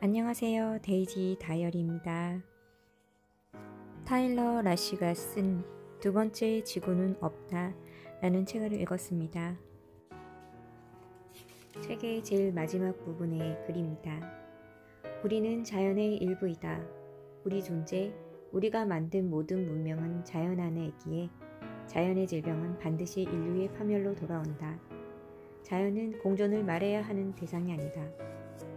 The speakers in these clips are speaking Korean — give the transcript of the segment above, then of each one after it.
안녕하세요. 데이지 다이어리입니다. 타일러 라쉬가 쓴 두 번째 지구는 없다 라는 책을 읽었습니다. 책의 제일 마지막 부분의 글입니다. 우리는 자연의 일부이다. 우리 존재, 우리가 만든 모든 문명은 자연 안에 있기에 자연의 질병은 반드시 인류의 파멸로 돌아온다. 자연은 공존을 말해야 하는 대상이 아니다.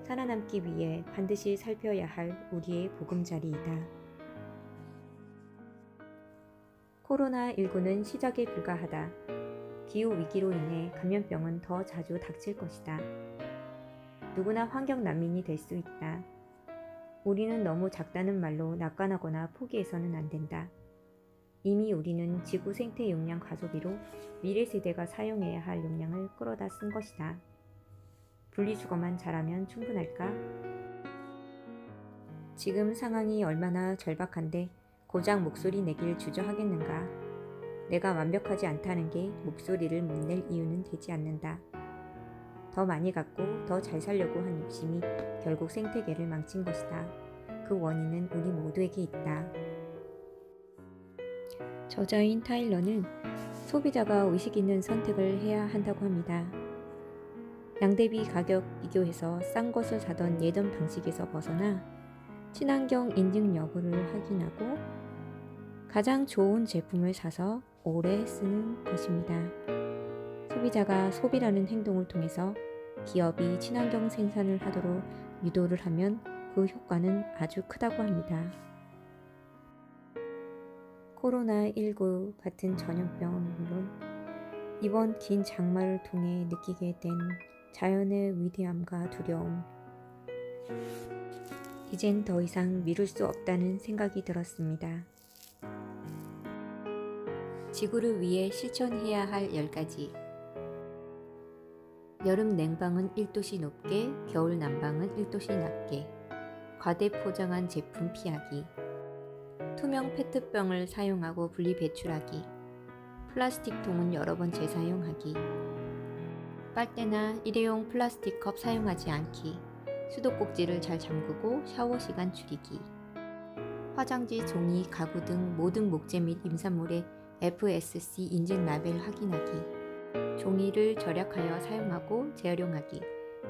살아남기 위해 반드시 살펴야 할 우리의 보금자리이다. 코로나19는 시작에 불과하다. 기후위기로 인해 감염병은 더 자주 닥칠 것이다. 누구나 환경난민이 될 수 있다. 우리는 너무 작다는 말로 낙관하거나 포기해서는 안 된다. 이미 우리는 지구 생태 용량 과소비로 미래 세대가 사용해야 할 용량을 끌어다 쓴 것이다. 분리수거만 잘하면 충분할까? 지금 상황이 얼마나 절박한데 고작 목소리 내길 주저하겠는가? 내가 완벽하지 않다는 게 목소리를 못 낼 이유는 되지 않는다. 더 많이 갖고 더 잘 살려고 한 욕심이 결국 생태계를 망친 것이다. 그 원인은 우리 모두에게 있다. 저자인 타일러는 소비자가 의식 있는 선택을 해야 한다고 합니다. 양대비 가격 비교해서 싼 것을 사던 예전 방식에서 벗어나 친환경 인증 여부를 확인하고 가장 좋은 제품을 사서 오래 쓰는 것입니다. 소비자가 소비라는 행동을 통해서 기업이 친환경 생산을 하도록 유도를 하면 그 효과는 아주 크다고 합니다. 코로나19 같은 전염병은 물론 이번 긴 장마를 통해 느끼게 된 자연의 위대함과 두려움. 이젠 더 이상 미룰 수 없다는 생각이 들었습니다. 지구를 위해 실천해야 할 10가지. 여름 냉방은 1도씨 높게, 겨울 난방은 1도씨 낮게. 과대 포장한 제품 피하기. 투명 페트병을 사용하고 분리 배출하기. 플라스틱 통은 여러 번 재사용하기. 빨대나 일회용 플라스틱 컵 사용하지 않기. 수도꼭지를 잘 잠그고 샤워 시간 줄이기. 화장지, 종이, 가구 등 모든 목재 및 임산물의 FSC 인증 라벨 확인하기. 종이를 절약하여 사용하고 재활용하기.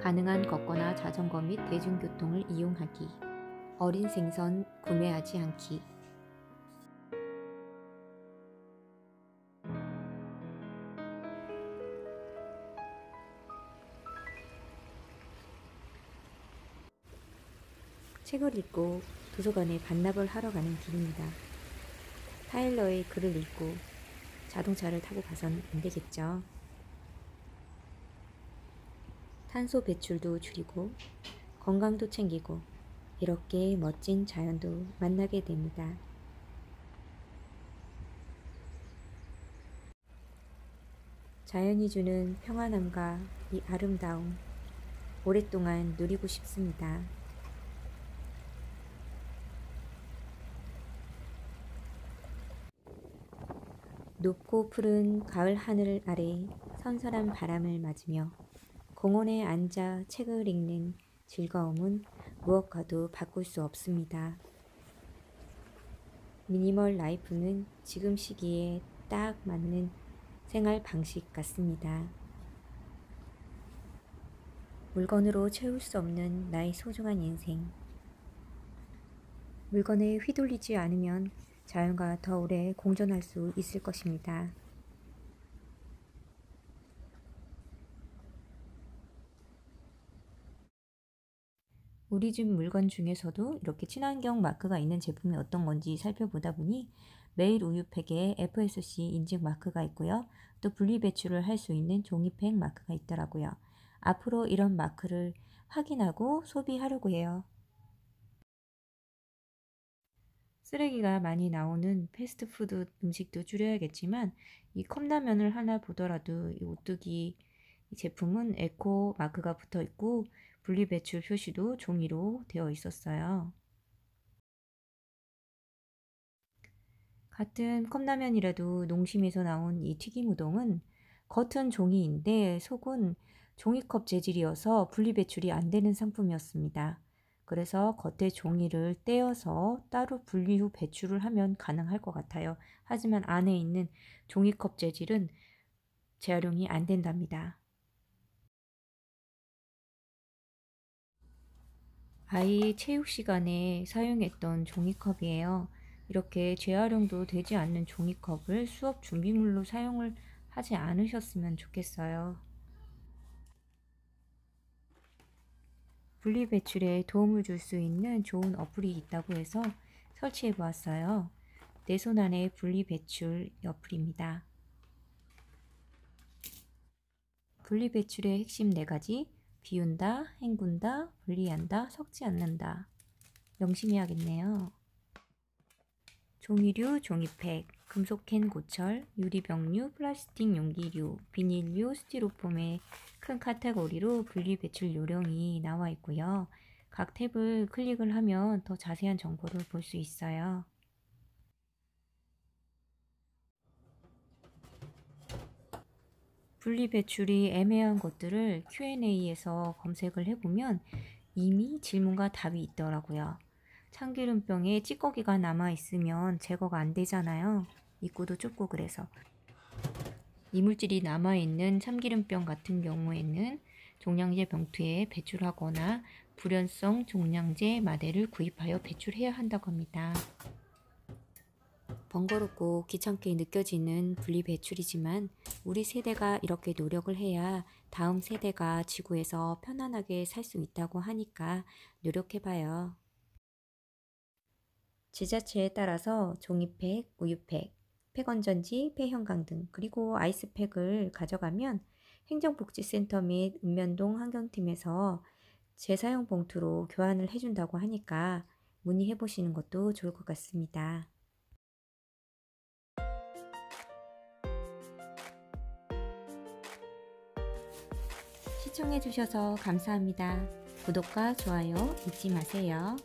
가능한 걷거나 자전거 및 대중교통을 이용하기. 어린 생선 구매하지 않기. 책을 읽고 도서관에 반납을 하러 가는 길입니다. 타일러의 글을 읽고 자동차를 타고 가선 안 되겠죠. 탄소 배출도 줄이고 건강도 챙기고 이렇게 멋진 자연도 만나게 됩니다. 자연이 주는 평안함과 이 아름다움 오랫동안 누리고 싶습니다. 높고 푸른 가을 하늘 아래 선선한 바람을 맞으며 공원에 앉아 책을 읽는 즐거움은 무엇과도 바꿀 수 없습니다. 미니멀 라이프는 지금 시기에 딱 맞는 생활 방식 같습니다. 물건으로 채울 수 없는 나의 소중한 인생. 물건에 휘둘리지 않으면 자연과 더 오래 공존할 수 있을 것입니다. 우리 집 물건 중에서도 이렇게 친환경 마크가 있는 제품이 어떤 건지 살펴보다 보니 매일 우유팩에 FSC 인증 마크가 있고요. 또 분리배출을 할 수 있는 종이팩 마크가 있더라고요. 앞으로 이런 마크를 확인하고 소비하려고 해요. 쓰레기가 많이 나오는 패스트푸드 음식도 줄여야겠지만 이 컵라면을 하나 보더라도 이 오뚜기 제품은 에코 마크가 붙어 있고 분리배출 표시도 종이로 되어 있었어요. 같은 컵라면이라도 농심에서 나온 이 튀김 우동은 겉은 종이인데 속은 종이컵 재질이어서 분리배출이 안 되는 상품이었습니다. 그래서 겉에 종이를 떼어서 따로 분리 후 배출을 하면 가능할 것 같아요. 하지만 안에 있는 종이컵 재질은 재활용이 안 된답니다. 아이 체육 시간에 사용했던 종이컵이에요. 이렇게 재활용도 되지 않는 종이컵을 수업 준비물로 사용을 하지 않으셨으면 좋겠어요. 분리배출에 도움을 줄 수 있는 좋은 어플이 있다고 해서 설치해 보았어요. 내 손 안에 분리배출 어플입니다. 분리배출의 핵심 4가지: 비운다, 헹군다, 분리한다, 섞지 않는다. 명심해야겠네요. 종이류, 종이팩, 금속캔 고철, 유리병류, 플라스틱 용기류, 비닐류, 스티로폼의 큰 카테고리로 분리배출 요령이 나와 있고요. 각 탭을 클릭을 하면 더 자세한 정보를 볼 수 있어요. 분리배출이 애매한 것들을 Q&A에서 검색을 해보면 이미 질문과 답이 있더라고요. 참기름병에 찌꺼기가 남아있으면 제거가 안 되잖아요. 입구도 좁고 그래서. 이물질이 남아있는 참기름병 같은 경우에는 종량제 병투에 배출하거나 불연성 종량제 마대를 구입하여 배출해야 한다고 합니다. 번거롭고 귀찮게 느껴지는 분리배출이지만 우리 세대가 이렇게 노력을 해야 다음 세대가 지구에서 편안하게 살 수 있다고 하니까 노력해봐요. 지자체에 따라서 종이팩, 우유팩, 폐건전지, 폐형광 등 그리고 아이스팩을 가져가면 행정복지센터 및 읍면동 환경팀에서 재사용 봉투로 교환을 해준다고 하니까 문의해 보시는 것도 좋을 것 같습니다. 시청해 주셔서 감사합니다. 구독과 좋아요 잊지 마세요.